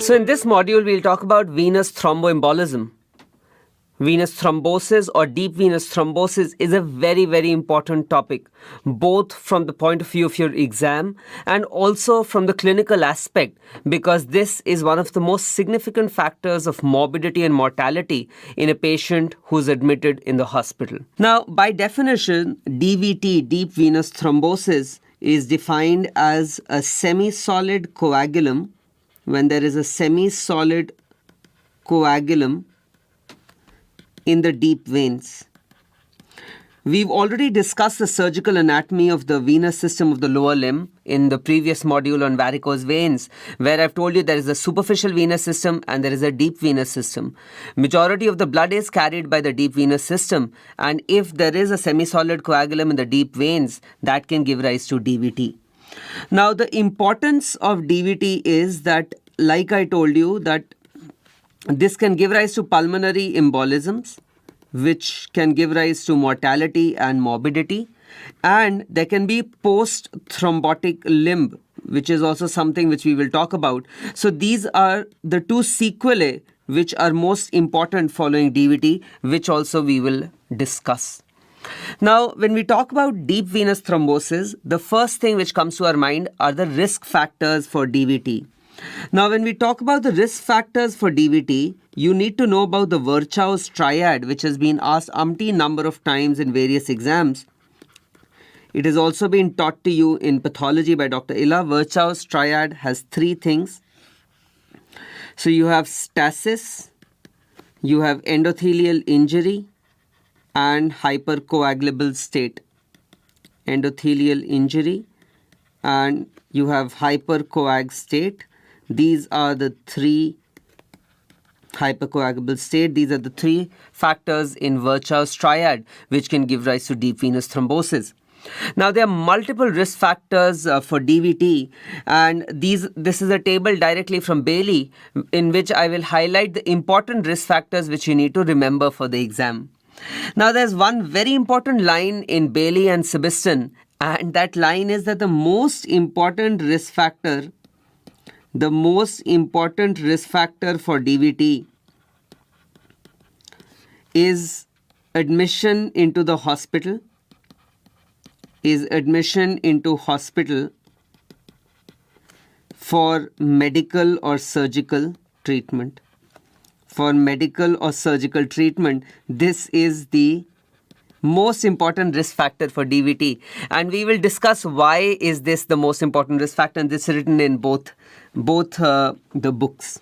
So in this module, we'll talk about venous thromboembolism. Venous thrombosis or deep venous thrombosis is a very, very important topic, both from the point of view of your exam and also from the clinical aspect, because this is one of the most significant factors of morbidity and mortality in a patient who's admitted in the hospital. Now, by definition, DVT, deep venous thrombosis, is defined as a semi-solid coagulum. When there is a semi-solid coagulum in the deep veins. We've already discussed the surgical anatomy of the venous system of the lower limb in the previous module on varicose veins, where I've told you there is a superficial venous system and there is a deep venous system. Majority of the blood is carried by the deep venous system, and if there is a semi-solid coagulum in the deep veins, that can give rise to DVT. Now, the importance of DVT is that, like I told you, that this can give rise to pulmonary embolisms, which can give rise to mortality and morbidity. And there can be post-thrombotic limb, which is also something which we will talk about. So these are the two sequelae which are most important following DVT, which also we will discuss. Now, when we talk about deep venous thrombosis, the first thing which comes to our mind are the risk factors for DVT. Now, when we talk about the risk factors for DVT, you need to know about the Virchow's triad, which has been asked umpteen number of times in various exams. It has also been taught to you in pathology by Dr. Illa. Virchow's triad has three things. So you have stasis, you have endothelial injury, and hypercoagulable state. Endothelial injury, and you have hypercoag state. These are the three hypercoagulable state. These are the three factors in Virchow's triad which can give rise to deep venous thrombosis. Now, there are multiple risk factors for DVT, and this is a table directly from Bailey in which I will highlight the important risk factors which you need to remember for the exam. Now, there's one very important line in Bailey and Sebastian, and that line is that the most important risk factor for DVT is admission into the hospital, for medical or surgical treatment. This is the most important risk factor for DVT, and we will discuss why is this the most important risk factor, and this is written in both the books.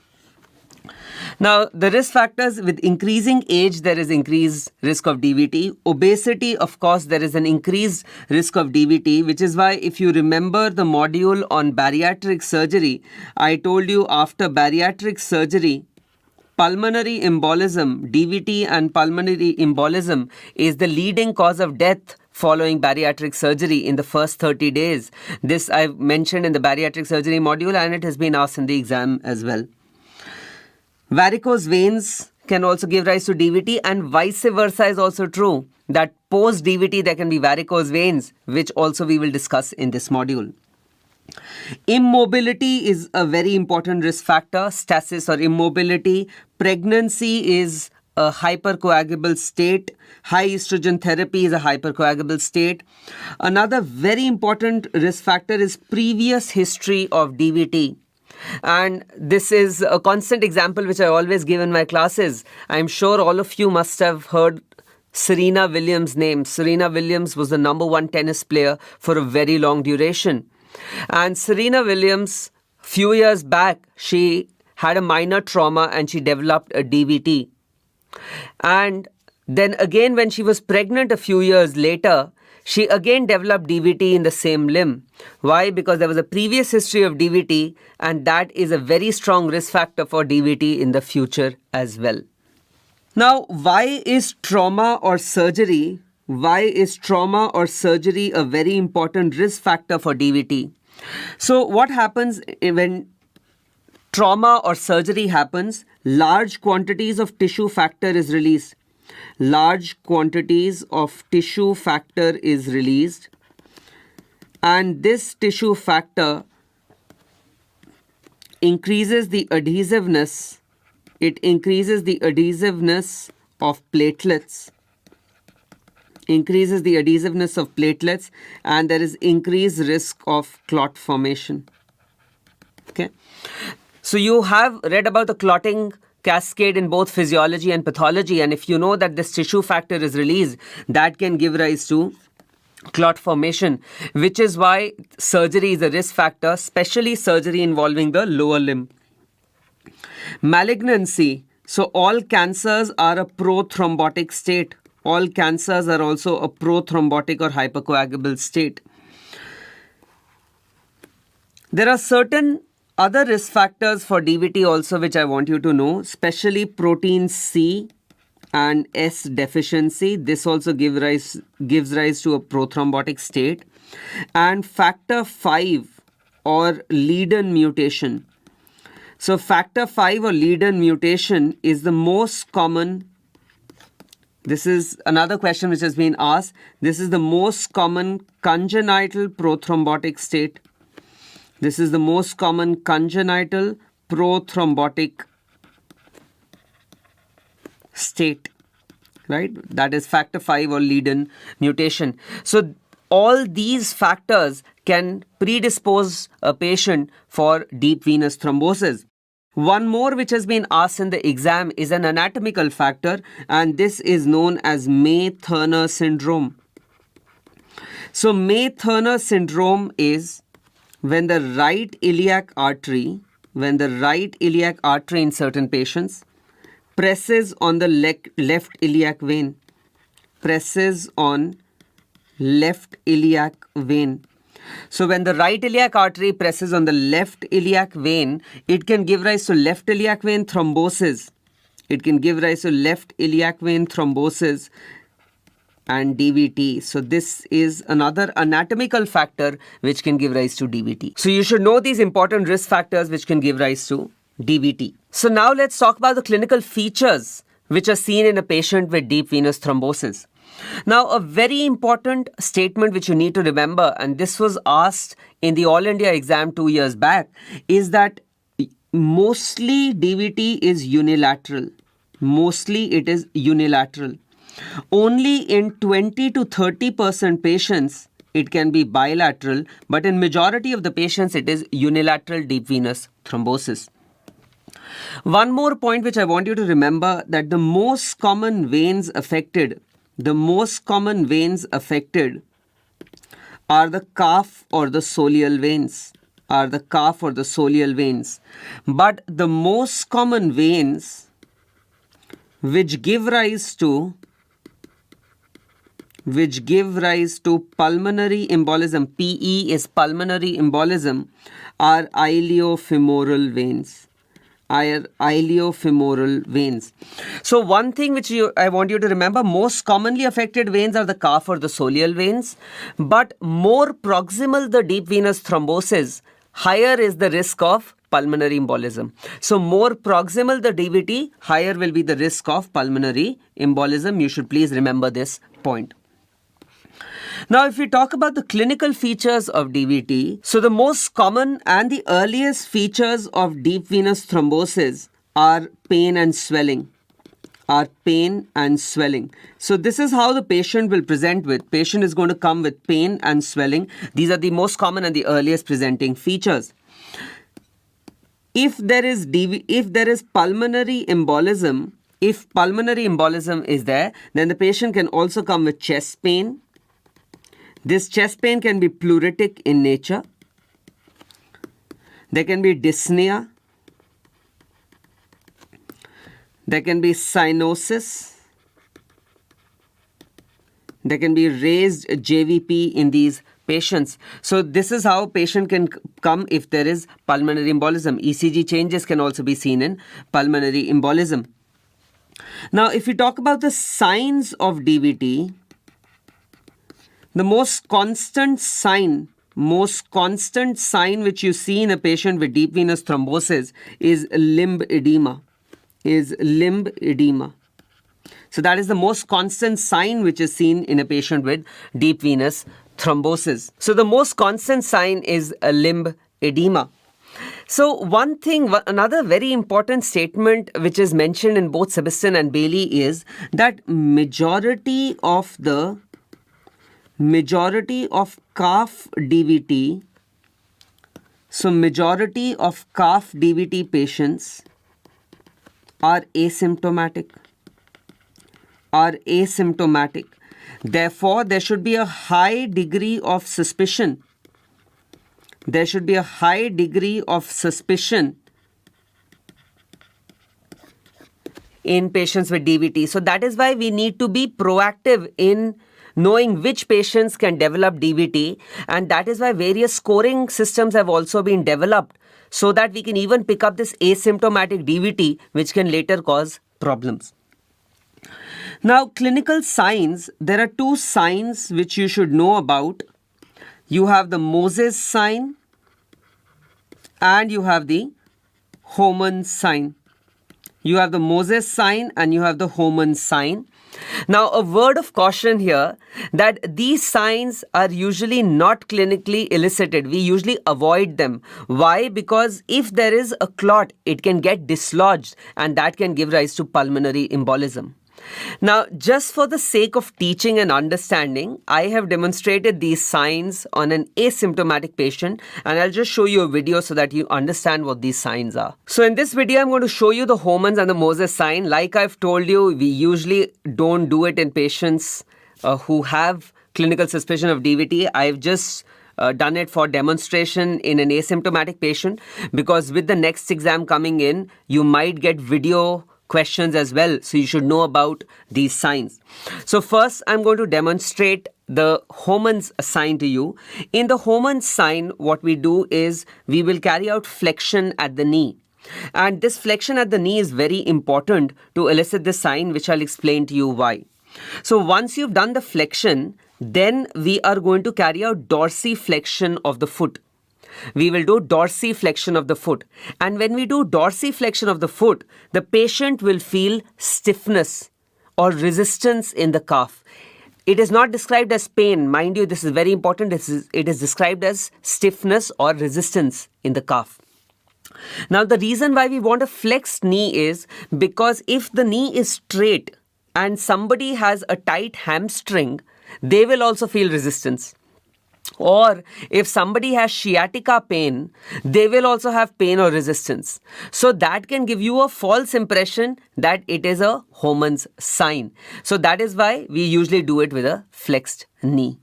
Now, the risk factors: with increasing age, there is increased risk of DVT. Obesity, of course, there is an increased risk of DVT, which is why if you remember the module on bariatric surgery, I told you after bariatric surgery, pulmonary embolism, DVT and pulmonary embolism is the leading cause of death following bariatric surgery in the first 30 days. This I've mentioned in the bariatric surgery module, and it has been asked in the exam as well. Varicose veins can also give rise to DVT, and vice versa is also true, that post DVT there can be varicose veins, which also we will discuss in this module. Immobility is a very important risk factor. Stasis or immobility. Pregnancy is a hypercoagulable state. High estrogen therapy is a hypercoagulable state. Another very important risk factor is previous history of DVT. And this is a constant example which I always give in my classes. I'm sure all of you must have heard Serena Williams' name. Serena Williams was the number one tennis player for a very long duration. And Serena Williams, few years back, she had a minor trauma and she developed a DVT. And then again, when she was pregnant a few years later, she again developed DVT in the same limb. Why? Because there was a previous history of DVT, and that is a very strong risk factor for DVT in the future as well. Now, why is trauma or surgery a very important risk factor for DVT? So what happens when trauma or surgery happens? Large quantities of tissue factor is released. And this tissue factor increases the adhesiveness. It increases the adhesiveness of platelets. Increases the adhesiveness of platelets, and there is increased risk of clot formation. Okay. So you have read about the clotting cascade in both physiology and pathology, and if you know that this tissue factor is released, that can give rise to clot formation, which is why surgery is a risk factor, especially surgery involving the lower limb. Malignancy. So all cancers are a prothrombotic state. All cancers are also a prothrombotic or hypercoagulable state. There are certain other risk factors for DVT also which I want you to know, especially protein C and S deficiency. This also gives rise to a prothrombotic state. And factor 5 or Leiden mutation. So factor 5 or Leiden mutation is the most common. This is another question which has been asked. This is the most common congenital prothrombotic state. This is the most common congenital prothrombotic state, right? That is factor 5 or Leiden mutation. So all these factors can predispose a patient for deep venous thrombosis. One more which has been asked in the exam is an anatomical factor, and this is known as May-Thurner syndrome. So May-Thurner syndrome is when the right iliac artery in certain patients presses on the left iliac vein, presses on left iliac vein. So when the right iliac artery presses on the left iliac vein, it can give rise to left iliac vein thrombosis. It can give rise to left iliac vein thrombosis and DVT. So this is another anatomical factor which can give rise to DVT. So you should know these important risk factors which can give rise to DVT. So now let's talk about the clinical features which are seen in a patient with deep venous thrombosis. Now, a very important statement which you need to remember, and this was asked in the All India exam 2 years back, is that mostly DVT is unilateral. Mostly it is unilateral. Only in 20 to 30% patients it can be bilateral, but in majority of the patients it is unilateral deep venous thrombosis. One more point which I want you to remember, that the most common veins affected are the calf or the soleal veins. But the most common veins which give rise to pulmonary embolism, PE is pulmonary embolism, are iliofemoral veins. So one thing which I want you to remember, most commonly affected veins are the calf or the soleal veins, but more proximal the deep venous thrombosis, higher is the risk of pulmonary embolism. So more proximal the DVT, higher will be the risk of pulmonary embolism. You should please remember this point. Now, if we talk about the clinical features of DVT, so the most common and the earliest features of deep venous thrombosis are pain and swelling. So this is how the patient will present with. Patient is going to come with pain and swelling. These are the most common and the earliest presenting features. If there is pulmonary embolism, if pulmonary embolism is there, then the patient can also come with chest pain. This chest pain can be pleuritic in nature. There can be dyspnea. There can be cyanosis. There can be raised JVP in these patients. So this is how patient can come if there is pulmonary embolism. ECG changes can also be seen in pulmonary embolism. Now, if we talk about the signs of DVT, the most constant sign which you see in a patient with deep venous thrombosis is limb edema. So that is the most constant sign which is seen in a patient with deep venous thrombosis. So the most constant sign is a limb edema. So another very important statement which is mentioned in both Sebastian and Bailey is that majority of calf DVT, so majority of calf DVT patients are asymptomatic. Therefore, there should be a high degree of suspicion. In patients with DVT. So that is why we need to be proactive in knowing which patients can develop DVT, and that is why various scoring systems have also been developed so that we can even pick up this asymptomatic DVT which can later cause problems. Now, clinical signs, there are two signs which you should know about. You have the Moses sign and you have the Hohmann sign. You have the Moses sign and you have the Hohmann sign. Now, a word of caution here that these signs are usually not clinically elicited. We usually avoid them. Why? Because if there is a clot, it can get dislodged and that can give rise to pulmonary embolism. Now, just for the sake of teaching and understanding, I have demonstrated these signs on an asymptomatic patient, and I'll just show you a video so that you understand what these signs are. So in this video, I'm going to show you the Hohmann's and the Moses sign. Like I've told you, we usually don't do it in patients who have clinical suspicion of DVT. I've just done it for demonstration in an asymptomatic patient, because with the next exam coming in, you might get video questions as well, so you should know about these signs. So first, I'm going to demonstrate the Hohmann's sign to you. In the Hohmann's sign, what we do is we will carry out flexion at the knee. And this flexion at the knee is very important to elicit the sign, which I'll explain to you why. So once you've done the flexion, then we are going to carry out dorsiflexion of the foot. We will do dorsiflexion of the foot. And when we do dorsiflexion of the foot, the patient will feel stiffness or resistance in the calf. It is not described as pain. Mind you, this is very important. It is described as stiffness or resistance in the calf. Now, the reason why we want a flexed knee is because if the knee is straight and somebody has a tight hamstring, they will also feel resistance. Or if somebody has sciatica pain, they will also have pain or resistance. So that can give you a false impression that it is a Hohmann's sign. So that is why we usually do it with a flexed knee.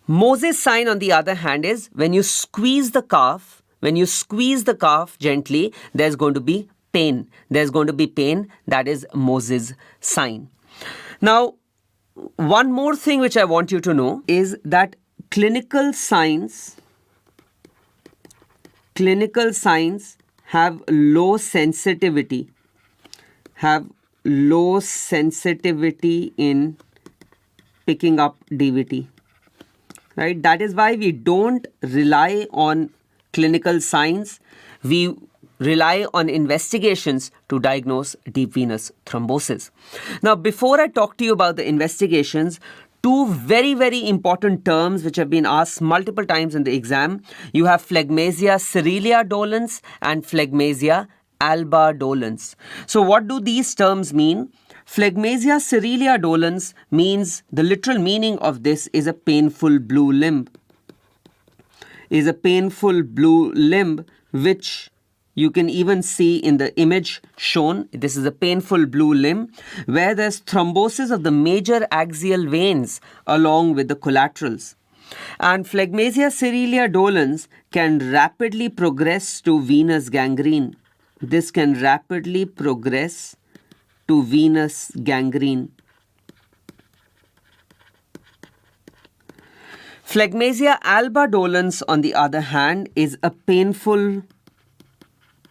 Moses sign, on the other hand, is when you squeeze the calf gently, there's going to be pain. That is Moses sign. Now, one more thing which I want you to know is that clinical signs have low sensitivity in picking up DVT, right? That is why we don't rely on clinical signs. We rely on investigations to diagnose deep venous thrombosis. Now, before I talk to you about the investigations, two very, very important terms which have been asked multiple times in the exam. You have phlegmasia cerealia dolens and phlegmasia alba dolens. So what do these terms mean? Phlegmasia cerealia dolens means, the literal meaning of this is a painful blue limb. Which you can even see in the image shown. This is a painful blue limb where there's thrombosis of the major axial veins along with the collaterals. And phlegmasia cerealia dolens can rapidly progress to venous gangrene. This can rapidly progress to venous gangrene. Phlegmasia alba dolens, on the other hand, is a painful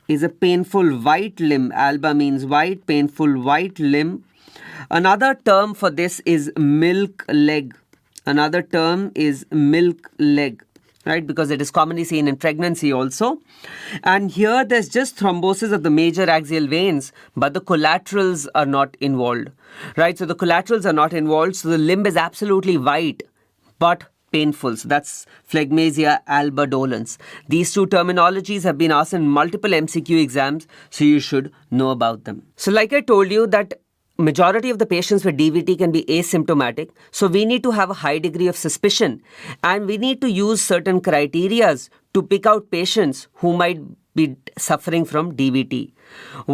white limb. Alba means white, painful white limb. Another term for this is milk leg. Right? Because it is commonly seen in pregnancy also. And here there's just thrombosis of the major axial veins, but the collaterals are not involved. Right? So the collaterals are not involved, so the limb is absolutely white, but painful. So that's phlegmasia albadolens. These two terminologies have been asked in multiple MCQ exams, so you should know about them. So like I told you that majority of the patients with DVT can be asymptomatic, so we need to have a high degree of suspicion, and we need to use certain criterias to pick out patients who might be suffering from DVT.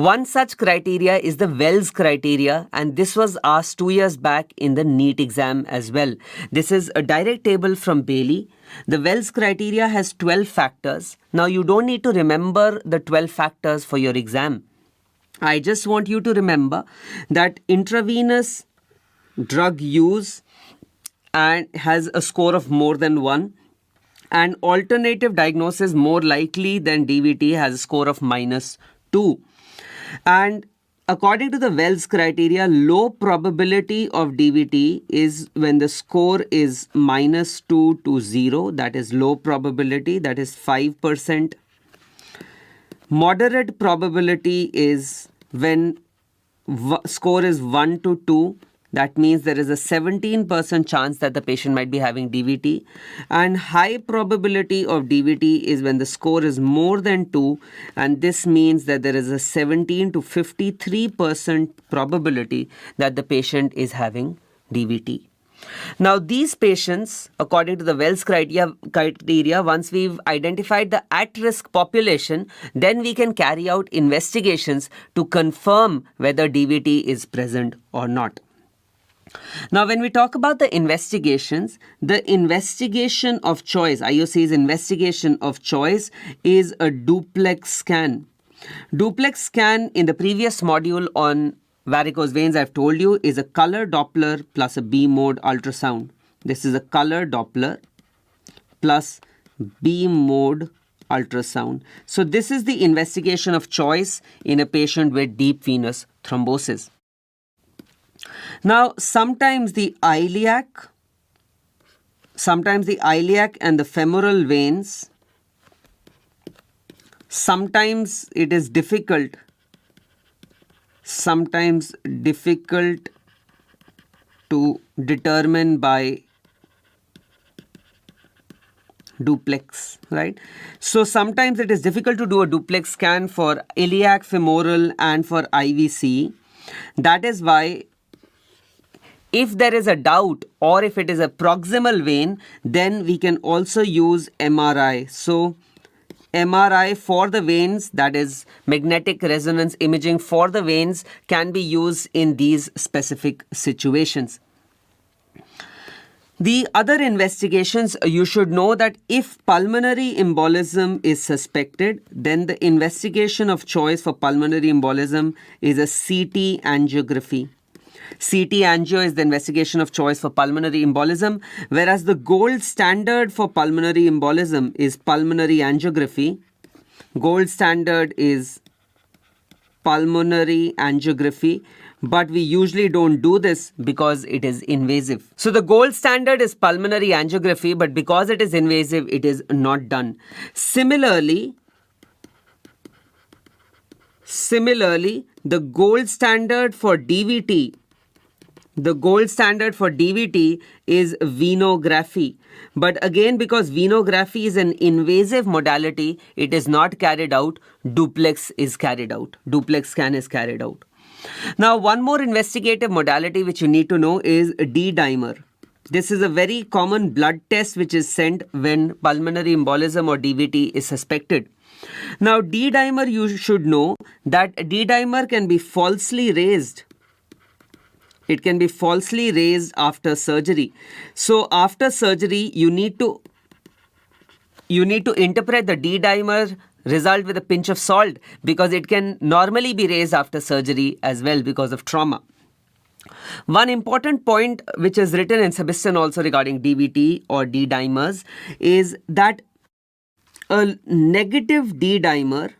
One such criteria is the Wells criteria, and this was asked 2 years back in the NEET exam as well. This is a direct table from Bailey. The Wells criteria has 12 factors. Now you don't need to remember the 12 factors for your exam. I just want you to remember that intravenous drug use and has a score of more than 1, and alternative diagnosis more likely than DVT has a score of -2. And according to the Wells criteria, low probability of DVT is when the score is -2 to 0. That is low probability, that is 5%. Moderate probability is when score is 1 to 2. That means there is a 17% chance that the patient might be having DVT. And high probability of DVT is when the score is more than 2. And this means that there is a 17 to 53% probability that the patient is having DVT. Now these patients, according to the Wells criteria, once we've identified the at-risk population, then we can carry out investigations to confirm whether DVT is present or not. Now, when we talk about the investigations, the investigation of choice, IOC's investigation of choice is a duplex scan. Duplex scan in the previous module on varicose veins, I've told you, is a color Doppler plus a beam mode ultrasound. This is a color Doppler plus beam mode ultrasound. So this is the investigation of choice in a patient with deep venous thrombosis. Now, sometimes the iliac and the femoral veins, sometimes it is difficult to determine by duplex, right? So sometimes it is difficult to do a duplex scan for iliac, femoral and for IVC. That is why if there is a doubt or if it is a proximal vein, then we can also use MRI. So MRI for the veins, that is magnetic resonance imaging for the veins, can be used in these specific situations. The other investigations, you should know that if pulmonary embolism is suspected, then the investigation of choice for pulmonary embolism is a CT angiography. CT angio is the investigation of choice for pulmonary embolism, whereas the gold standard for pulmonary embolism is pulmonary angiography. Gold standard is pulmonary angiography, but we usually don't do this because it is invasive. So the gold standard is pulmonary angiography, but because it is invasive, it is not done. Similarly, the gold standard for DVT is venography. But again, because venography is an invasive modality, it is not carried out. Duplex is carried out. Duplex scan is carried out. Now, one more investigative modality which you need to know is D-dimer. This is a very common blood test which is sent when pulmonary embolism or DVT is suspected. Now, D-dimer, you should know that D-dimer can be falsely raised. It can be falsely raised after surgery. So after surgery, you need to interpret the D-dimer result with a pinch of salt, because it can normally be raised after surgery as well because of trauma. One important point which is written in Sebastian also regarding DVT or D-dimers is that a negative D-dimer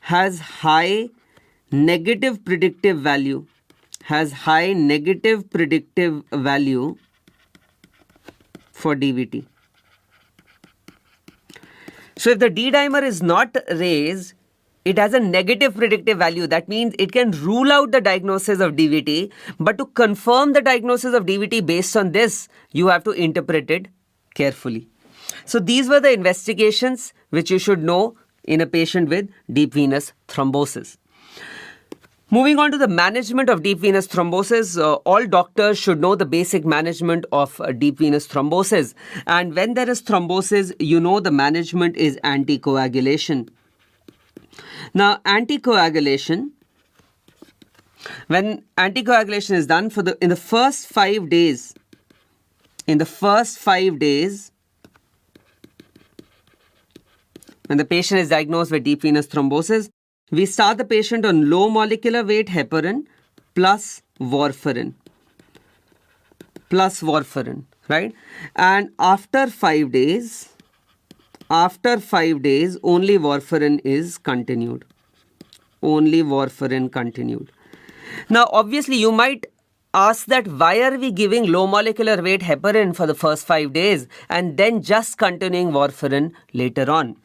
has high negative predictive value for DVT. So if the D-dimer is not raised, it has a negative predictive value. That means it can rule out the diagnosis of DVT, but to confirm the diagnosis of DVT based on this, you have to interpret it carefully. So these were the investigations which you should know in a patient with deep venous thrombosis. Moving on to the management of deep venous thrombosis, all doctors should know the basic management of deep venous thrombosis. And when there is thrombosis, you know the management is anticoagulation. Now, anticoagulation, when anticoagulation is done in the first 5 days, when the patient is diagnosed with deep venous thrombosis, we start the patient on low molecular weight heparin plus warfarin, right? And after 5 days, only warfarin is continued. Now, obviously, you might ask that why are we giving low molecular weight heparin for the first 5 days and then just continuing warfarin later on?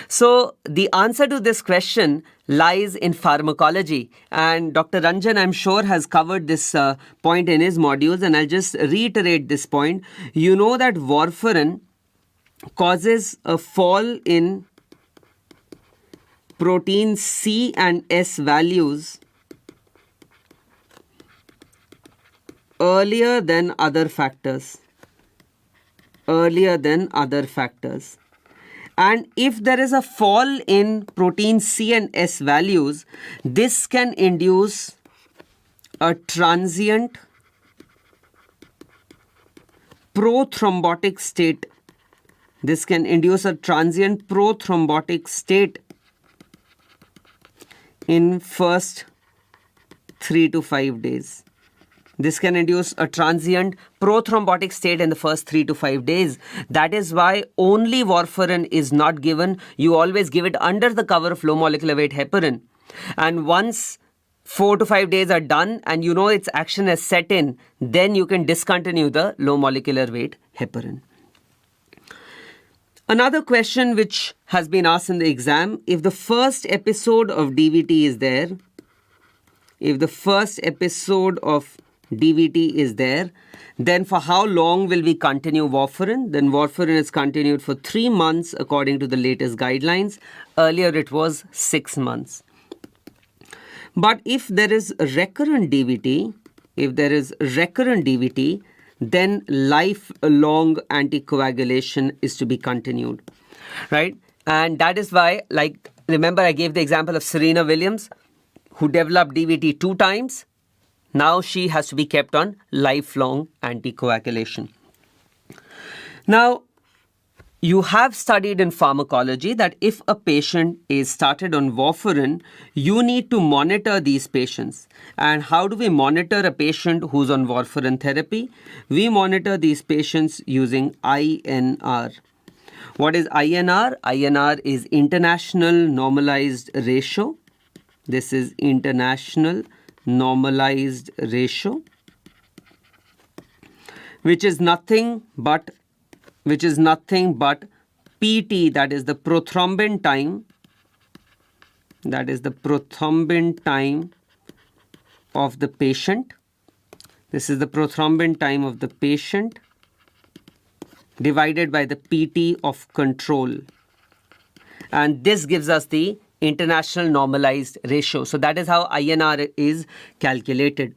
So the answer to this question lies in pharmacology, and Dr. Ranjan, I'm sure, has covered this point in his modules, and I'll just reiterate this point. You know that warfarin causes a fall in protein C and S values earlier than other factors. And if there is a fall in protein C and S values, this can induce a transient prothrombotic state. In first 3 to 5 days. This can induce a transient prothrombotic state in the first 3 to 5 days. That is why only warfarin is not given. You always give it under the cover of low molecular weight heparin. And once 4 to 5 days are done and you know its action has set in, then you can discontinue the low molecular weight heparin. Another question which has been asked in the exam, if the first episode of DVT is there, then for how long will we continue warfarin? Then warfarin is continued for 3 months according to the latest guidelines. Earlier it was 6 months. But if there is recurrent DVT, then lifelong anticoagulation is to be continued, right? And that is why, like, remember I gave the example of Serena Williams, who developed DVT 2 times. Now she has to be kept on lifelong anticoagulation. Now, you have studied in pharmacology that if a patient is started on warfarin, you need to monitor these patients. And how do we monitor a patient who's on warfarin therapy? We monitor these patients using INR. What is INR? INR is International Normalized Ratio. This is International Normalized Ratio, which is nothing but PT, that is the prothrombin time. That is the prothrombin time of the patient. This is the prothrombin time of the patient divided by the PT of control. And this gives us the international normalized ratio. So that is how INR is calculated.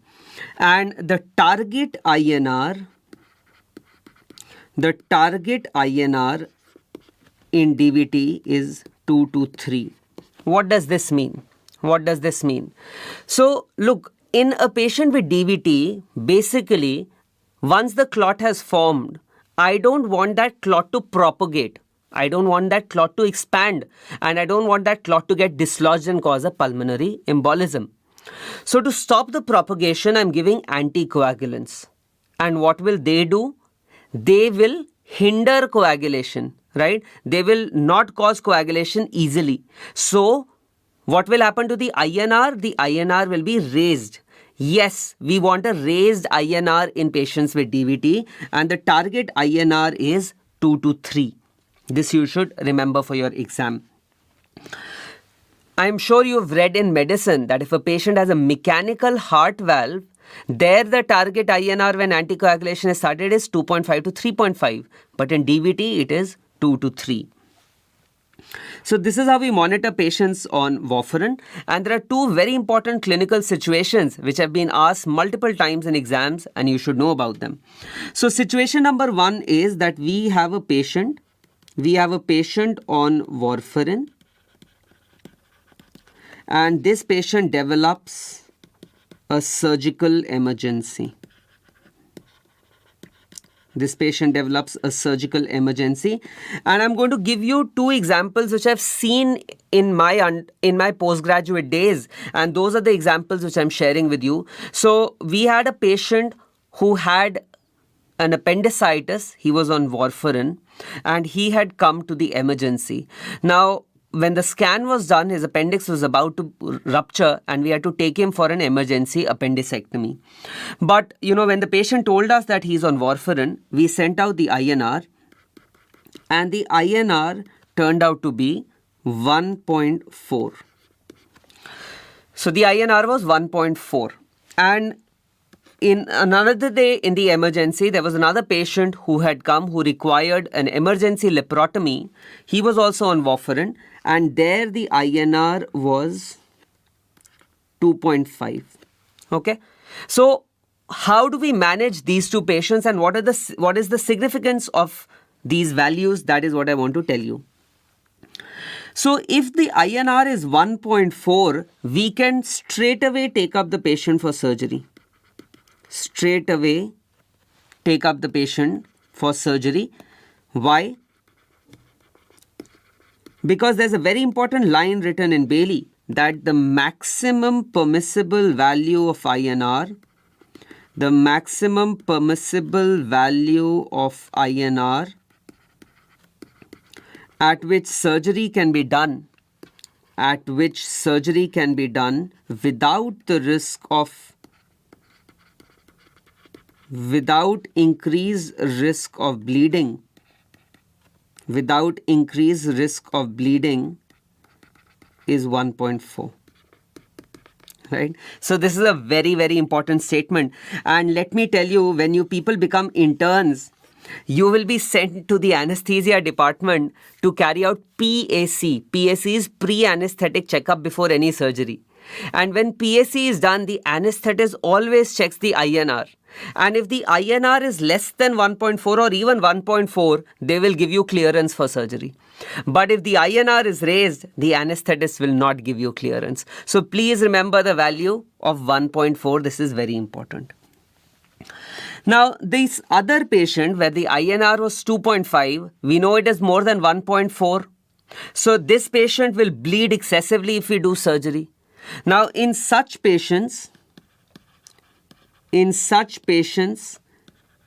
And the target INR in DVT is 2 to 3. What does this mean? So look, in a patient with DVT, basically, once the clot has formed, I don't want that clot to propagate. I don't want that clot to expand, and I don't want that clot to get dislodged and cause a pulmonary embolism. So to stop the propagation, I'm giving anticoagulants. And what will they do? They will hinder coagulation, right? They will not cause coagulation easily. So what will happen to the INR? The INR will be raised. Yes, we want a raised INR in patients with DVT, and the target INR is 2 to 3. This you should remember for your exam. I'm sure you've read in medicine that if a patient has a mechanical heart valve, there the target INR when anticoagulation is started is 2.5 to 3.5. But in DVT, it is 2 to 3. So this is how we monitor patients on warfarin. And there are two very important clinical situations which have been asked multiple times in exams, and you should know about them. So situation number 1 is that we have a patient on warfarin, and this patient develops a surgical emergency. This patient develops a surgical emergency, and I'm going to give you two examples which I've seen in my postgraduate days, and those are the examples which I'm sharing with you. So we had a patient who had an appendicitis. He was on warfarin and he had come to the emergency. Now, when the scan was done, his appendix was about to rupture and we had to take him for an emergency appendicectomy. But, when the patient told us that he's on warfarin, we sent out the INR, and the INR turned out to be 1.4. So the INR was 1.4. And in another day in the emergency, there was another patient who had come who required an emergency laparotomy. He was also on warfarin, and there the INR was 2.5. Okay. So how do we manage these two patients, and what is the significance of these values? That is what I want to tell you. So if the INR is 1.4, we can straight away take up the patient for surgery. Straight away take up the patient for surgery. Why? Because there's a very important line written in Bailey that the maximum permissible value of INR, at which surgery can be done, without increased risk of bleeding, is 1.4. Right? So this is a very, very important statement. And let me tell you, when you people become interns, you will be sent to the anesthesia department to carry out PAC. PAC is pre-anesthetic checkup before any surgery. And when PAC is done, the anesthetist always checks the INR. And if the INR is less than 1.4 or even 1.4, they will give you clearance for surgery. But if the INR is raised, the anesthetist will not give you clearance. So please remember the value of 1.4. This is very important. Now, this other patient where the INR was 2.5, we know it is more than 1.4. So this patient will bleed excessively if we do surgery. Now, in such patients,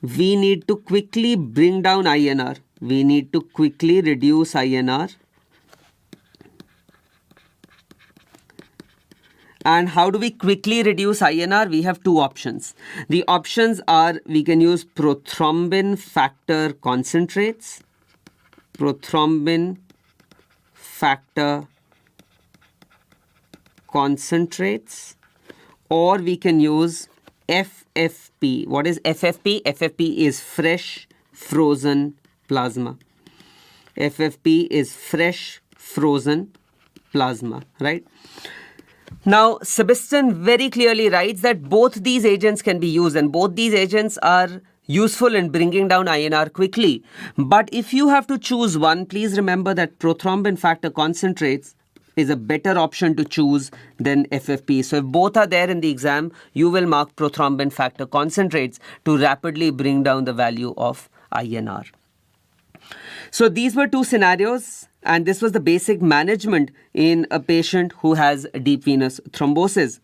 we need to quickly bring down INR. We need to quickly reduce INR. And how do we quickly reduce INR? We have two options. The options are, we can use prothrombin factor concentrates. Or we can use FFP. What is FFP? FFP is fresh frozen plasma. FFP is fresh frozen plasma, right? Now, Sebastian very clearly writes that both these agents can be used, and both these agents are useful in bringing down INR quickly. But if you have to choose one, please remember that prothrombin factor concentrates is a better option to choose than FFP. So if both are there in the exam, you will mark prothrombin factor concentrates to rapidly bring down the value of INR. So these were two scenarios, and this was the basic management in a patient who has deep venous thrombosis.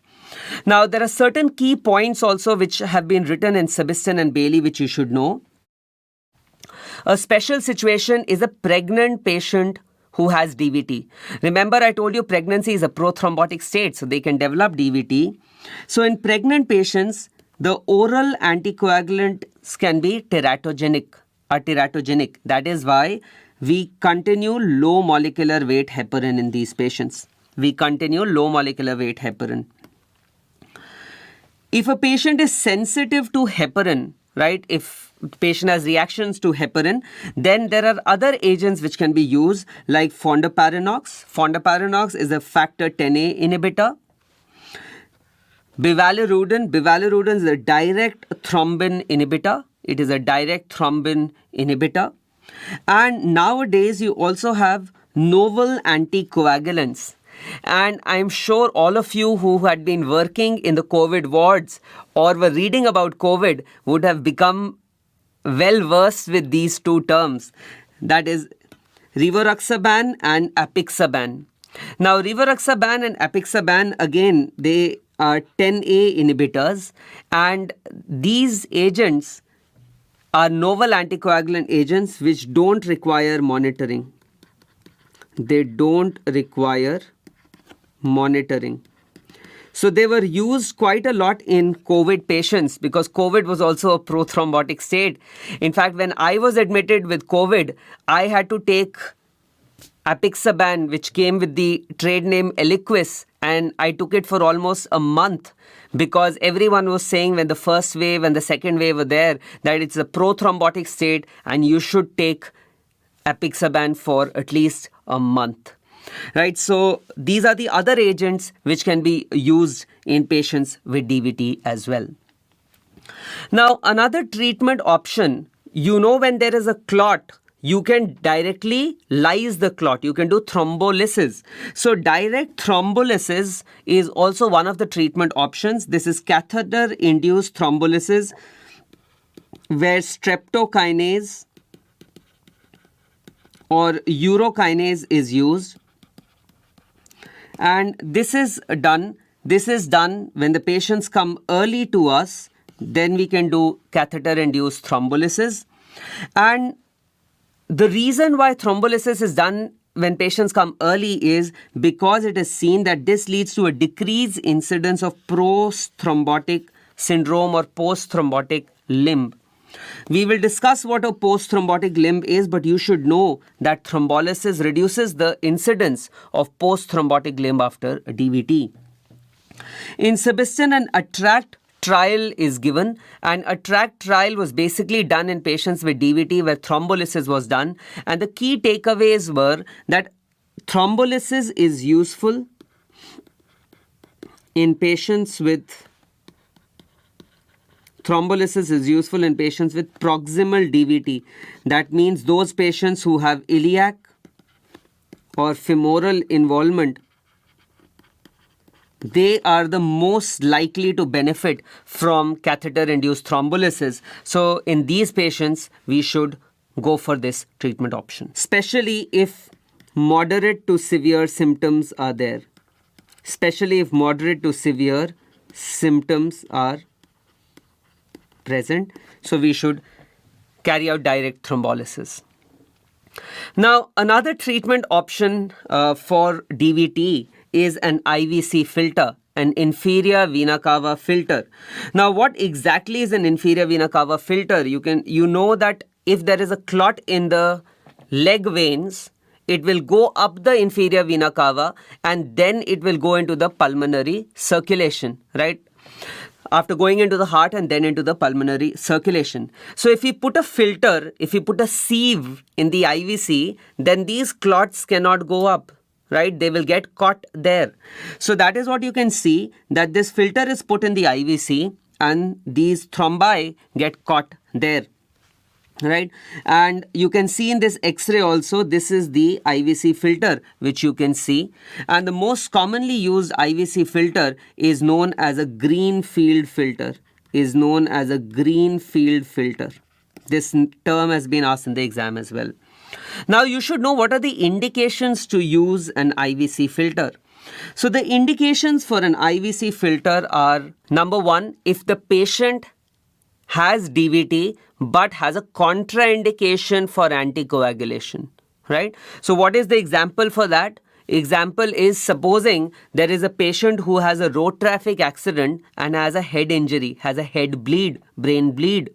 Now, there are certain key points also which have been written in Sebastian and Bailey which you should know. A special situation is a pregnant patient who has DVT. Remember, I told you pregnancy is a prothrombotic state, so they can develop DVT. So in pregnant patients, the oral anticoagulants can be teratogenic. That is why we continue low molecular weight heparin in these patients. we continue low molecular weight heparin. If a patient is sensitive to heparin, right, if the patient has reactions to heparin, then there are other agents which can be used like fondaparinux. Fondaparinux is a factor 10A inhibitor. Bivalirudin is a direct thrombin inhibitor. It is a direct thrombin inhibitor. And nowadays you also have novel anticoagulants. And I'm sure all of you who had been working in the COVID wards or were reading about COVID would have become well versed with these two terms. That is rivaroxaban and apixaban. Now rivaroxaban and apixaban, again, they are 10A inhibitors, and these agents are novel anticoagulant agents which don't require monitoring. They don't require monitoring. So they were used quite a lot in COVID patients because COVID was also a prothrombotic state. In fact, when I was admitted with COVID, I had to take apixaban, which came with the trade name Eliquis, and I took it for almost a month because everyone was saying when the first wave and the second wave were there that it's a prothrombotic state and you should take apixaban for at least a month. Right, so these are the other agents which can be used in patients with DVT as well. Now, another treatment option, when there is a clot, you can directly lyse the clot. You can do thrombolysis. So direct thrombolysis is also one of the treatment options. This is catheter-induced thrombolysis where streptokinase or urokinase is used. And this is done when the patients come early to us, then we can do catheter-induced thrombolysis. And the reason why thrombolysis is done when patients come early is because it is seen that this leads to a decreased incidence of post-thrombotic syndrome or post-thrombotic limb. We will discuss what a post-thrombotic limb is, but you should know that thrombolysis reduces the incidence of post-thrombotic limb after DVT. In Sebastian, an ATTRACT trial is given, and ATTRACT trial was basically done in patients with DVT where thrombolysis was done, and the key takeaways were that thrombolysis is useful in patients with proximal DVT. That means those patients who have iliac or femoral involvement, they are the most likely to benefit from catheter-induced thrombolysis. So in these patients, we should go for this treatment option, especially if moderate to severe symptoms are there. Especially if moderate to severe symptoms are present. So we should carry out direct thrombolysis. Now, another treatment option for DVT is an IVC filter, an inferior vena cava filter. Now, what exactly is an inferior vena cava filter? You know that if there is a clot in the leg veins, it will go up the inferior vena cava and then it will go into the pulmonary circulation, right? After going into the heart and then into the pulmonary circulation. So if we put a filter, if we put a sieve in the IVC, then these clots cannot go up, right? They will get caught there. So that is what you can see, that this filter is put in the IVC and these thrombi get caught there, right? And you can see in this X-ray also, this is the IVC filter which you can see. And the most commonly used IVC filter is known as a Greenfield filter. This term has been asked in the exam as well. Now you should know what are the indications to use an IVC filter. So the indications for an IVC filter are, number one, if the patient has DVT but has a contraindication for anticoagulation, right? So what is the example for that? Example is supposing there is a patient who has a road traffic accident and has a head injury, has a head bleed, brain bleed.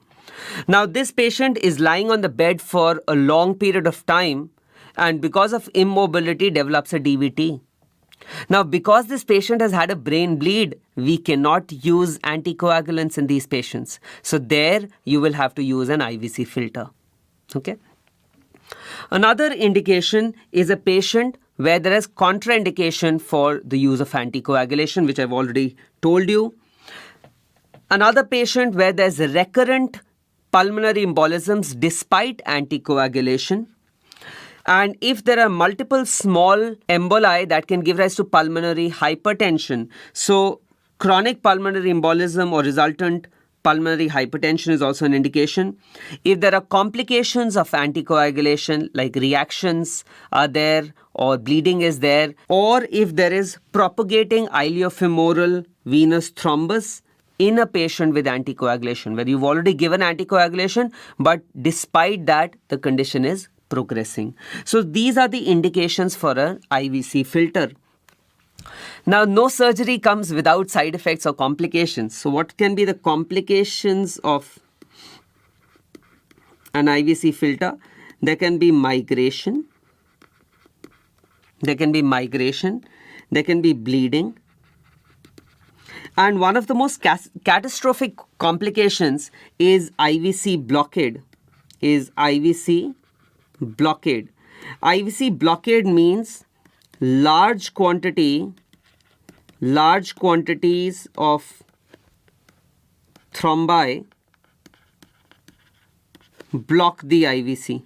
Now this patient is lying on the bed for a long period of time and because of immobility develops a DVT. Now, because this patient has had a brain bleed, we cannot use anticoagulants in these patients. So there you will have to use an IVC filter. Okay. Another indication is a patient where there is contraindication for the use of anticoagulation, which I've already told you. Another patient where there's recurrent pulmonary embolisms despite anticoagulation. And if there are multiple small emboli that can give rise to pulmonary hypertension, so chronic pulmonary embolism or resultant pulmonary hypertension is also an indication. If there are complications of anticoagulation, like reactions are there or bleeding is there, or if there is propagating iliofemoral venous thrombus in a patient with anticoagulation, where you've already given anticoagulation, but despite that, the condition is progressing. So these are the indications for an IVC filter. Now, no surgery comes without side effects or complications. So what can be the complications of an IVC filter? There can be migration. There can be bleeding. And one of the most catastrophic complications is IVC blockade. IVC blockade means large quantities of thrombi block the IVC.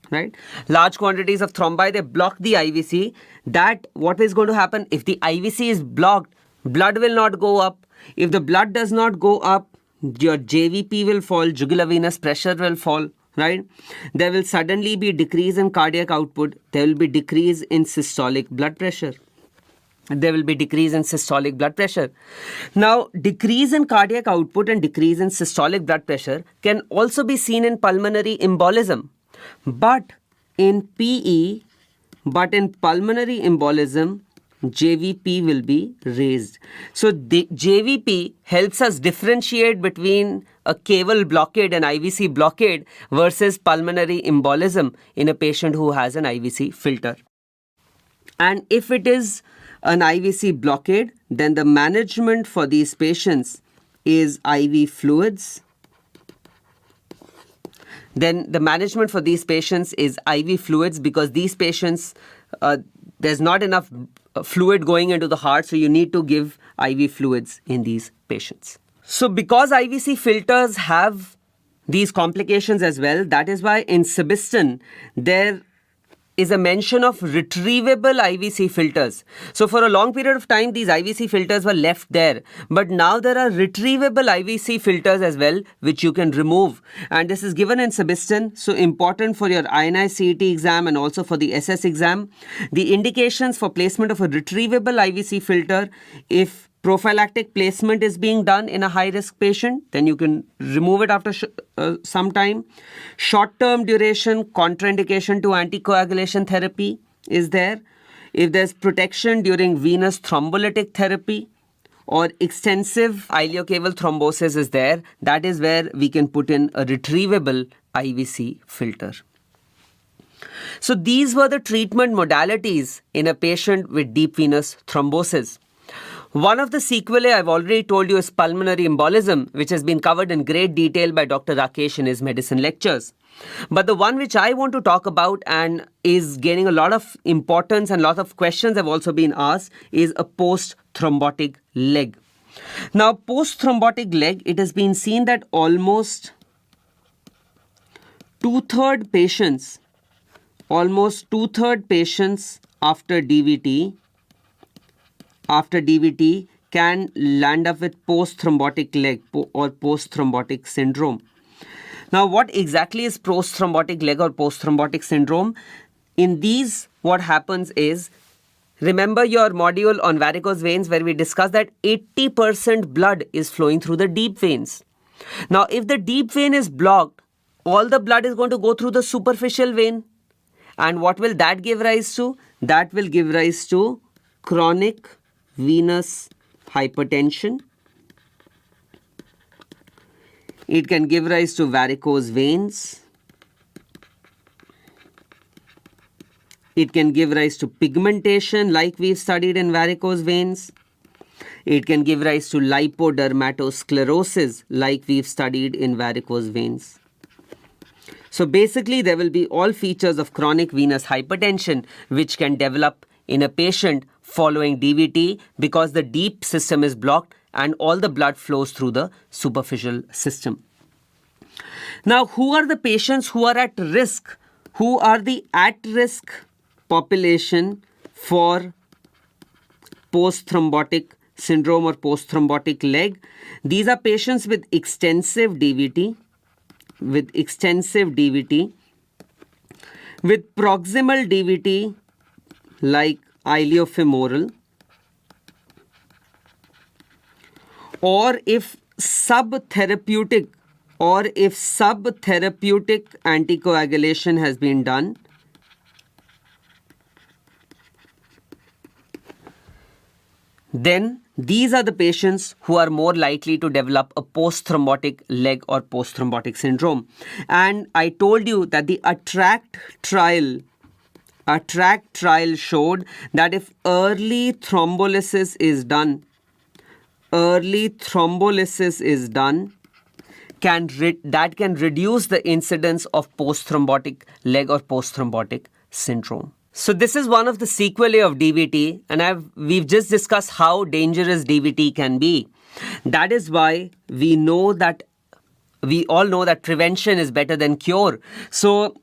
Right? Large quantities of thrombi, they block the IVC. That what is going to happen if the IVC is blocked? Blood will not go up. If the blood does not go up, your JVP will fall, jugular venous pressure will fall, right? There will suddenly be decrease in cardiac output. There will be decrease in systolic blood pressure. Now, decrease in cardiac output and decrease in systolic blood pressure can also be seen in pulmonary embolism. But in pulmonary embolism, JVP will be raised. So the JVP helps us differentiate between a caval blockade and IVC blockade versus pulmonary embolism in a patient who has an IVC filter. And if it is an IVC blockade, then the management for these patients is IV fluids. Then the management for these patients is IV fluids, because these patients, there's not enough fluid going into the heart, so you need to give IV fluids in these patients. So because IVC filters have these complications as well, that is why in Sebastian there is a mention of retrievable IVC filters. So for a long period of time, these IVC filters were left there. But now there are retrievable IVC filters as well, which you can remove. And this is given in Sebastian. So important for your INI CET exam and also for the SS exam. The indications for placement of a retrievable IVC filter: if prophylactic placement is being done in a high-risk patient, then you can remove it after some time. Short-term duration contraindication to anticoagulation therapy is there. If there's protection during venous thrombolytic therapy or extensive iliocaval thrombosis is there, that is where we can put in a retrievable IVC filter. So these were the treatment modalities in a patient with deep venous thrombosis. One of the sequelae I've already told you is pulmonary embolism, which has been covered in great detail by Dr. Rakesh in his medicine lectures. But the one which I want to talk about and is gaining a lot of importance and a lot of questions have also been asked is a post-thrombotic leg. Now, post-thrombotic leg, it has been seen that almost two-thirds patients after DVT can land up with post-thrombotic leg or post-thrombotic syndrome. Now, what exactly is post-thrombotic leg or post-thrombotic syndrome? In these, what happens is, remember your module on varicose veins where we discussed that 80% blood is flowing through the deep veins. Now, if the deep vein is blocked, all the blood is going to go through the superficial vein. And what will that give rise to? That will give rise to chronic venous hypertension. It can give rise to varicose veins. It can give rise to pigmentation like we've studied in varicose veins. It can give rise to lipodermatosclerosis like we've studied in varicose veins. So basically there will be all features of chronic venous hypertension which can develop in a patient following DVT because the deep system is blocked and all the blood flows through the superficial system. Now, who are the patients who are at risk? Who are the at-risk population for post-thrombotic syndrome or post-thrombotic leg? These are patients with extensive DVT, with proximal DVT like iliofemoral, or if subtherapeutic anticoagulation has been done, then these are the patients who are more likely to develop a post-thrombotic leg or post-thrombotic syndrome. And I told you that the ATTRACT trial showed that if early thrombolysis is done, that can reduce the incidence of post-thrombotic leg or post-thrombotic syndrome. So this is one of the sequelae of DVT, and we've just discussed how dangerous DVT can be. That is why we all know that prevention is better than cure. So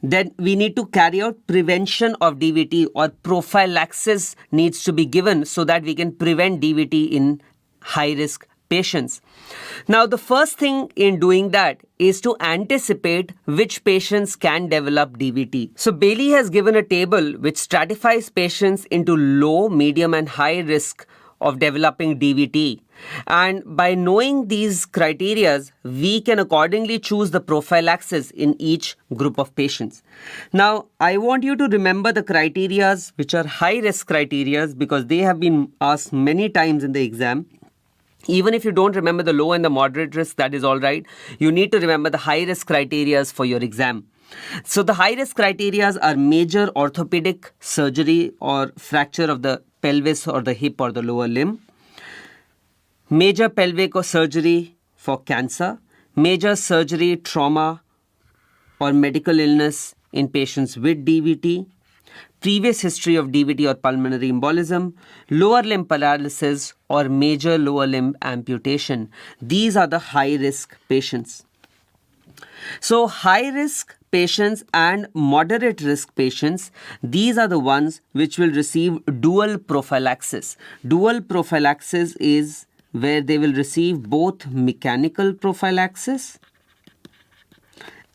then we need to carry out prevention of DVT, or prophylaxis needs to be given so that we can prevent DVT in high-risk patients. Now, the first thing in doing that is to anticipate which patients can develop DVT. So, Bailey has given a table which stratifies patients into low, medium and high risk of developing DVT. And by knowing these criteria, we can accordingly choose the prophylaxis in each group of patients. Now, I want you to remember the criteria which are high risk criteria because they have been asked many times in the exam. Even if you don't remember the low and the moderate risk, that is all right. You need to remember the high risk criteria for your exam. So the high risk criteria are major orthopedic surgery or fracture of the pelvis or the hip or the lower limb, major pelvic or surgery for cancer, major surgery, trauma or medical illness in patients with DVT, previous history of DVT or pulmonary embolism, lower limb paralysis or major lower limb amputation. These are the high-risk patients. So high-risk patients and moderate-risk patients, these are the ones which will receive dual prophylaxis. Dual prophylaxis is where they will receive both mechanical prophylaxis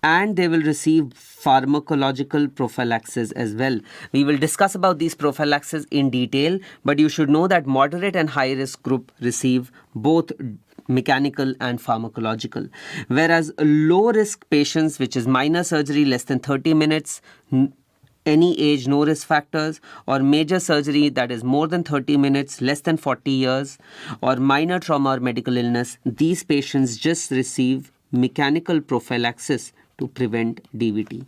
and they will receive pharmacological prophylaxis as well. We will discuss about these prophylaxis in detail, but you should know that moderate and high risk group receive both mechanical and pharmacological. Whereas low risk patients, which is minor surgery less than 30 minutes, any age, no risk factors, or major surgery that is more than 30 minutes, less than 40 years, or minor trauma or medical illness, these patients just receive mechanical prophylaxis to prevent DVT.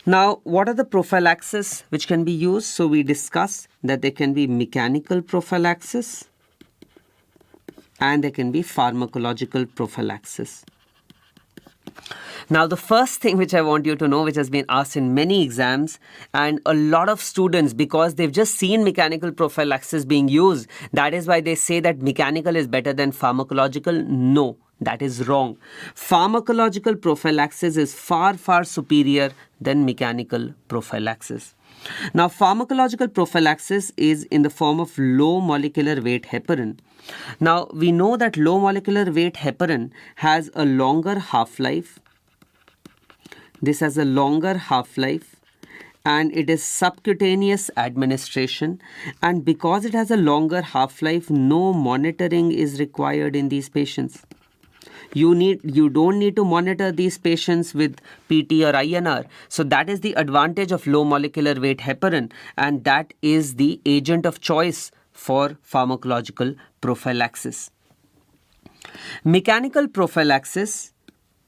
Now, what are the prophylaxis which can be used? So we discussed that there can be mechanical prophylaxis and there can be pharmacological prophylaxis. Now, the first thing which I want you to know, which has been asked in many exams, and a lot of students, because they've just seen mechanical prophylaxis being used, that is why they say that mechanical is better than pharmacological. No, that is wrong. Pharmacological prophylaxis is far, far superior than mechanical prophylaxis. Now, pharmacological prophylaxis is in the form of low molecular weight heparin. Now, we know that low molecular weight heparin has a longer half-life. This has a longer half-life and it is subcutaneous administration, and because it has a longer half-life, no monitoring is required in these patients. You don't need to monitor these patients with PT or INR. So that is the advantage of low molecular weight heparin, and that is the agent of choice for pharmacological prophylaxis. Mechanical prophylaxis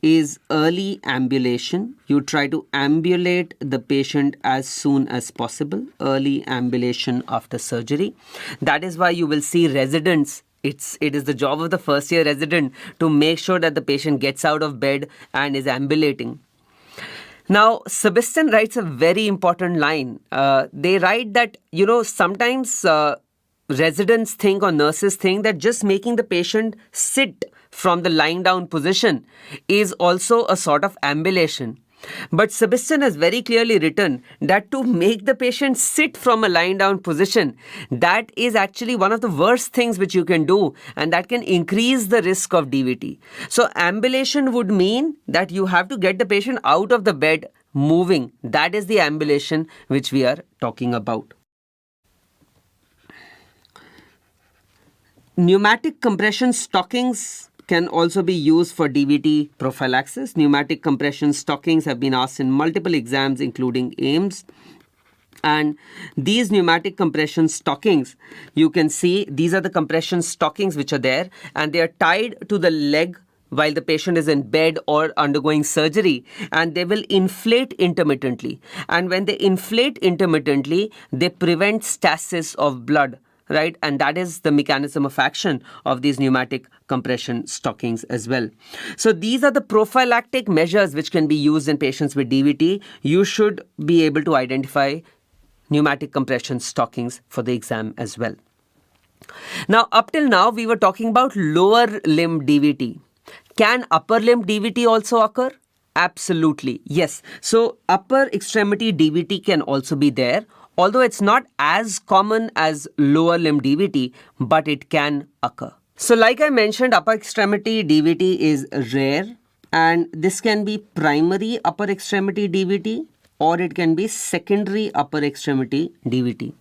is early ambulation. You try to ambulate the patient as soon as possible, early ambulation after surgery. That is why you will see residents. It is the job of the first year resident to make sure that the patient gets out of bed and is ambulating. Now, Sebastian writes a very important line. They write that, sometimes residents think or nurses think that just making the patient sit from the lying down position is also a sort of ambulation. But Sebastian has very clearly written that to make the patient sit from a lying down position, that is actually one of the worst things which you can do, and that can increase the risk of DVT. So ambulation would mean that you have to get the patient out of the bed moving. That is the ambulation which we are talking about. Pneumatic compression stockings can also be used for DVT prophylaxis. Pneumatic compression stockings have been asked in multiple exams, including AIIMS. And these pneumatic compression stockings, you can see these are the compression stockings which are there, and they are tied to the leg while the patient is in bed or undergoing surgery, and they will inflate intermittently. And when they inflate intermittently, they prevent stasis of blood. Right, and that is the mechanism of action of these pneumatic compression stockings as well. So these are the prophylactic measures which can be used in patients with DVT. You should be able to identify pneumatic compression stockings for the exam as well. Now, up till now, we were talking about lower limb DVT. Can upper limb DVT also occur? Absolutely, yes. So upper extremity DVT can also be there, although it's not as common as lower limb DVT, but it can occur. So like I mentioned, upper extremity DVT is rare, and this can be primary upper extremity DVT or it can be secondary upper extremity DVT.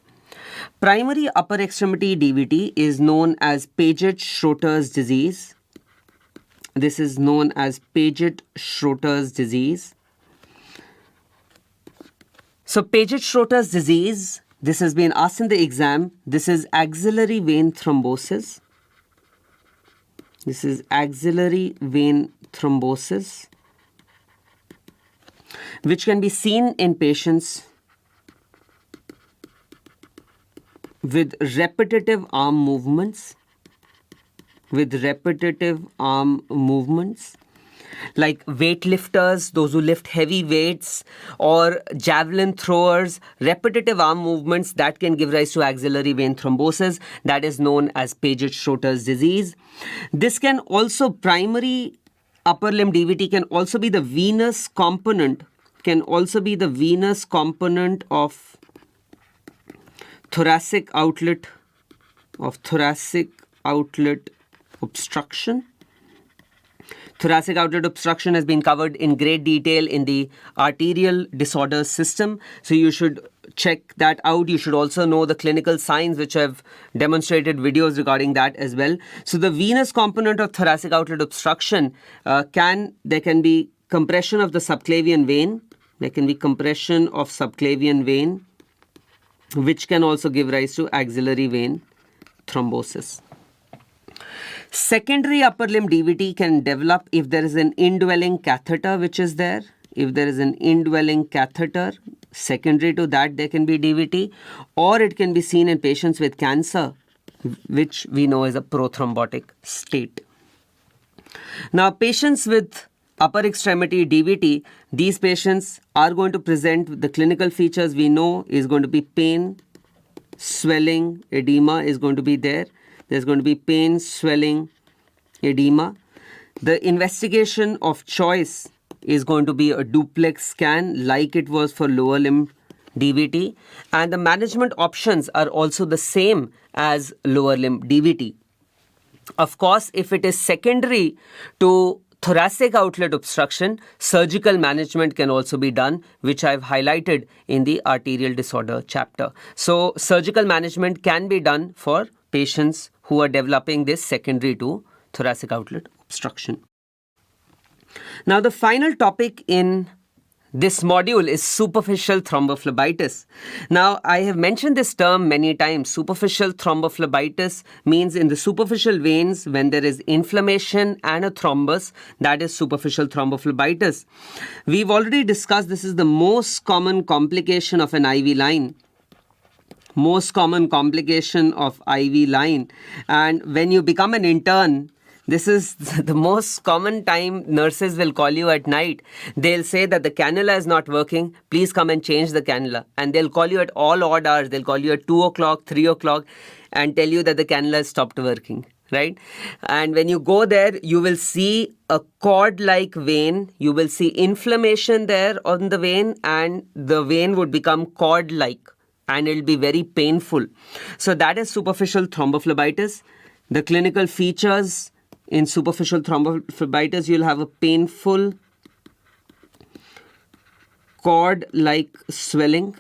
Primary upper extremity DVT is known as Paget-Schroeter's disease. This is known as Paget-Schroeter's disease. So Paget-Schroeter's disease, this has been asked in the exam. This is axillary vein thrombosis. This is axillary vein thrombosis, which can be seen in patients with repetitive arm movements. Like weightlifters, those who lift heavy weights, or javelin throwers, repetitive arm movements that can give rise to axillary vein thrombosis. That is known as Paget-Schroeter's disease. This can also, primary upper limb DVT can also be the venous component, of thoracic outlet obstruction. Thoracic outlet obstruction has been covered in great detail in the arterial disorders system. So you should check that out. You should also know the clinical signs, which have demonstrated videos regarding that as well. So the venous component of thoracic outlet obstruction, there can be compression of the subclavian vein. Which can also give rise to axillary vein thrombosis. Secondary upper limb DVT can develop if there is an indwelling catheter which is there. If there is an indwelling catheter, secondary to that there can be DVT, or it can be seen in patients with cancer, which we know is a prothrombotic state. Now, patients with upper extremity DVT, these patients are going to present with the clinical features we know is going to be pain, swelling, edema is going to be there. There's going to be pain, swelling, edema. The investigation of choice is going to be a duplex scan like it was for lower limb DVT. And the management options are also the same as lower limb DVT. Of course, if it is secondary to thoracic outlet obstruction, surgical management can also be done, which I've highlighted in the arterial disorder chapter. So surgical management can be done for patients who are developing this secondary to thoracic outlet obstruction. Now, the final topic in This module is superficial thrombophlebitis. Now, I have mentioned this term many times. Superficial thrombophlebitis means in the superficial veins when there is inflammation and a thrombus, that is superficial thrombophlebitis. We've already discussed this is the most common complication of an IV line. Most common complication of IV line. And when you become an intern, this is the most common time nurses will call you at night. They'll say that the cannula is not working. Please come and change the cannula. And they'll call you at all odd hours. They'll call you at 2 o'clock, 3 o'clock and tell you that the cannula has stopped working. Right? And when you go there, you will see a cord-like vein. You will see inflammation there on the vein and the vein would become cord-like and it will be very painful. So that is superficial thrombophlebitis. The clinical features in superficial thrombophlebitis, you'll have a painful cord-like swelling,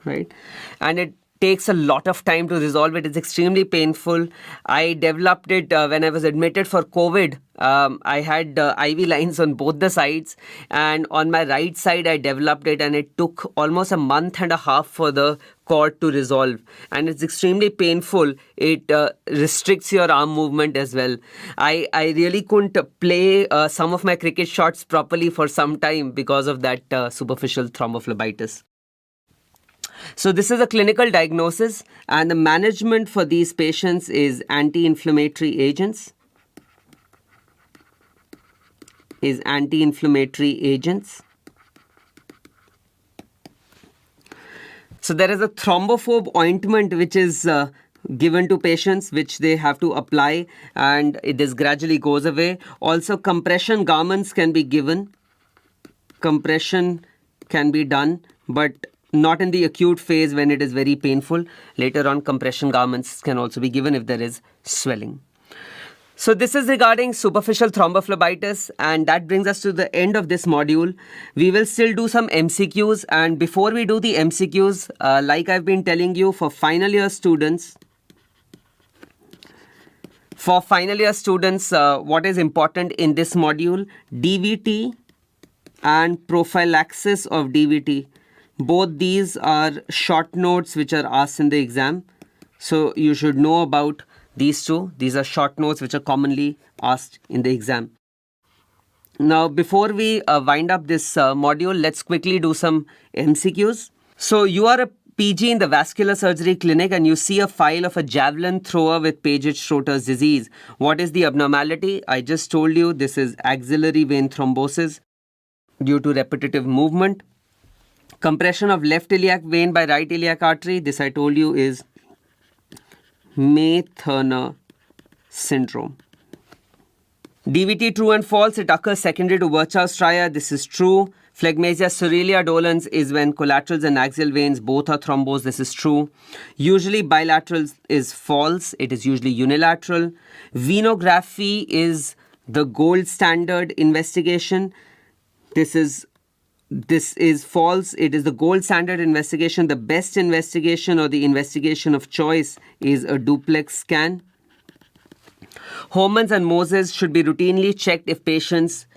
right? And it takes a lot of time to resolve it. It's extremely painful. I developed it when I was admitted for COVID. I had IV lines on both the sides, and on my right side I developed it, and it took almost a month and a half for the cord to resolve, and it's extremely painful. It restricts your arm movement as well. I really couldn't play some of my cricket shots properly for some time because of that superficial thrombophlebitis. So this is a clinical diagnosis, and the management for these patients is anti-inflammatory agents. So there is a thrombophobe ointment which is given to patients, which they have to apply, and this gradually goes away. Also, compression garments can be given. Compression can be done, but not in the acute phase when it is very painful. Later on, compression garments can also be given if there is swelling. So this is regarding superficial thrombophlebitis, and that brings us to the end of this module. We will still do some MCQs, and before we do the MCQs, like I've been telling you, for final year students, what is important in this module? DVT and prophylaxis of DVT. Both these are short notes which are asked in the exam. So you should know about these two. These are short notes which are commonly asked in the exam. Now, before we wind up this module, let's quickly do some MCQs. So you are a PG in the vascular surgery clinic and you see a file of a javelin thrower with Paget-Schroeder's disease. What is the abnormality? I just told you this is axillary vein thrombosis due to repetitive movement. Compression of left iliac vein by right iliac artery, this I told you is May-Thurner syndrome. DVT, true and false, it occurs secondary to Virchow's triad. This is true. Phlegmasia cerelia dolens is when collaterals and axial veins both are thrombosed. This is true. Usually bilateral is false. It is usually unilateral. Venography is the gold standard investigation. This is false. It is the gold standard investigation. The best investigation or the investigation of choice is a duplex scan. Homans and Moses should be routinely checked in patients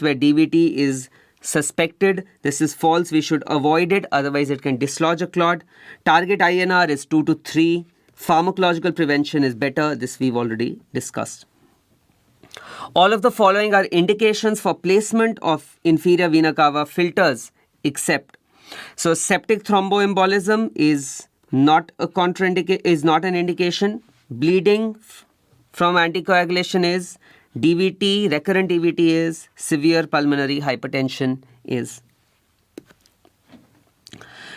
where DVT is suspected. This is false. We should avoid it. Otherwise, it can dislodge a clot. Target INR is 2 to 3. Pharmacological prevention is better. This we've already discussed. All of the following are indications for placement of inferior vena cava filters except. So septic thromboembolism is not an indication. Bleeding from anticoagulation is. DVT, recurrent DVT is. Severe pulmonary hypertension is.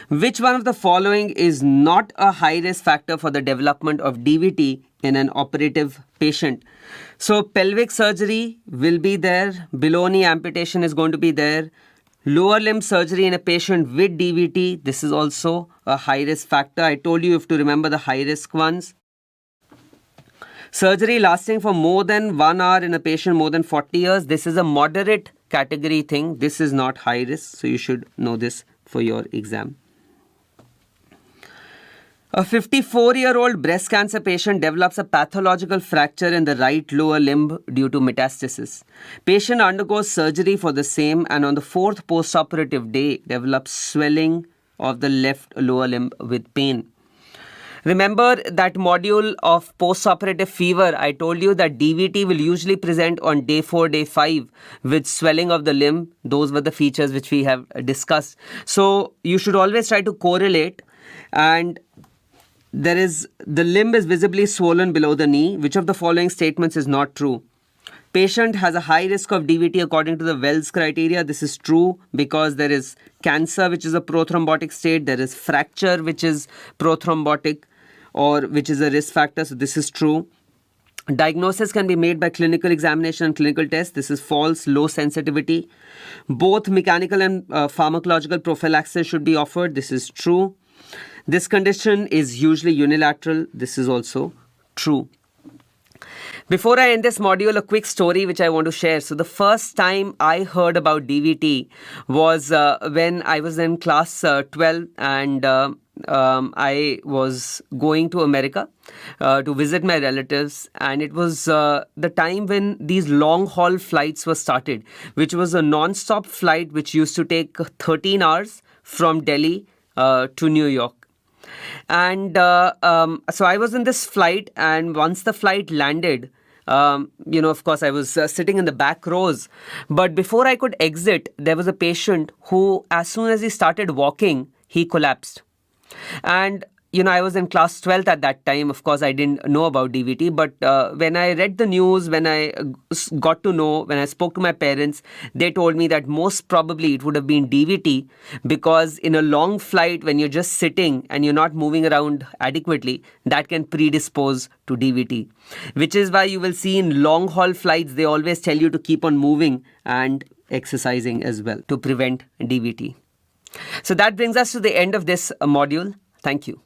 Which one of the following is not a high risk factor for the development of DVT in an operative patient? So pelvic surgery will be there. Below knee amputation is going to be there. Lower limb surgery in a patient with DVT, this is also a high risk factor. I told you have to remember the high risk ones. Surgery lasting for more than 1 hour in a patient more than 40 years. This is a moderate category thing. This is not high risk. So you should know this for your exam. A 54-year-old breast cancer patient develops a pathological fracture in the right lower limb due to metastasis. Patient undergoes surgery for the same and on the fourth postoperative day develops swelling of the left lower limb with pain. Remember that module of postoperative fever? I told you that DVT will usually present on day 4, day 5 with swelling of the limb. Those were the features which we have discussed. So you should always try to correlate, and the limb is visibly swollen below the knee. Which of the following statements is not true? Patient has a high risk of DVT according to the Wells criteria. This is true because there is cancer, which is a prothrombotic state. There is fracture, which is prothrombotic or which is a risk factor. So this is true. Diagnosis can be made by clinical examination and clinical test. This is false, low sensitivity. Both mechanical and pharmacological prophylaxis should be offered. This is true. This condition is usually unilateral. This is also true. Before I end this module, a quick story which I want to share. So the first time I heard about DVT was when I was in class 12 and I was going to America to visit my relatives, and it was the time when these long haul flights were started, which was a non-stop flight which used to take 13 hours from Delhi to New York. And so I was in this flight, and once the flight landed, of course, I was sitting in the back rows. But before I could exit, there was a patient who, as soon as he started walking, he collapsed. And I was in class 12th at that time. Of course, I didn't know about DVT. But when I read the news, when I got to know, when I spoke to my parents, they told me that most probably it would have been DVT, because in a long flight, when you're just sitting and you're not moving around adequately, that can predispose to DVT. Which is why you will see in long haul flights, they always tell you to keep on moving and exercising as well to prevent DVT. So that brings us to the end of this module. Thank you.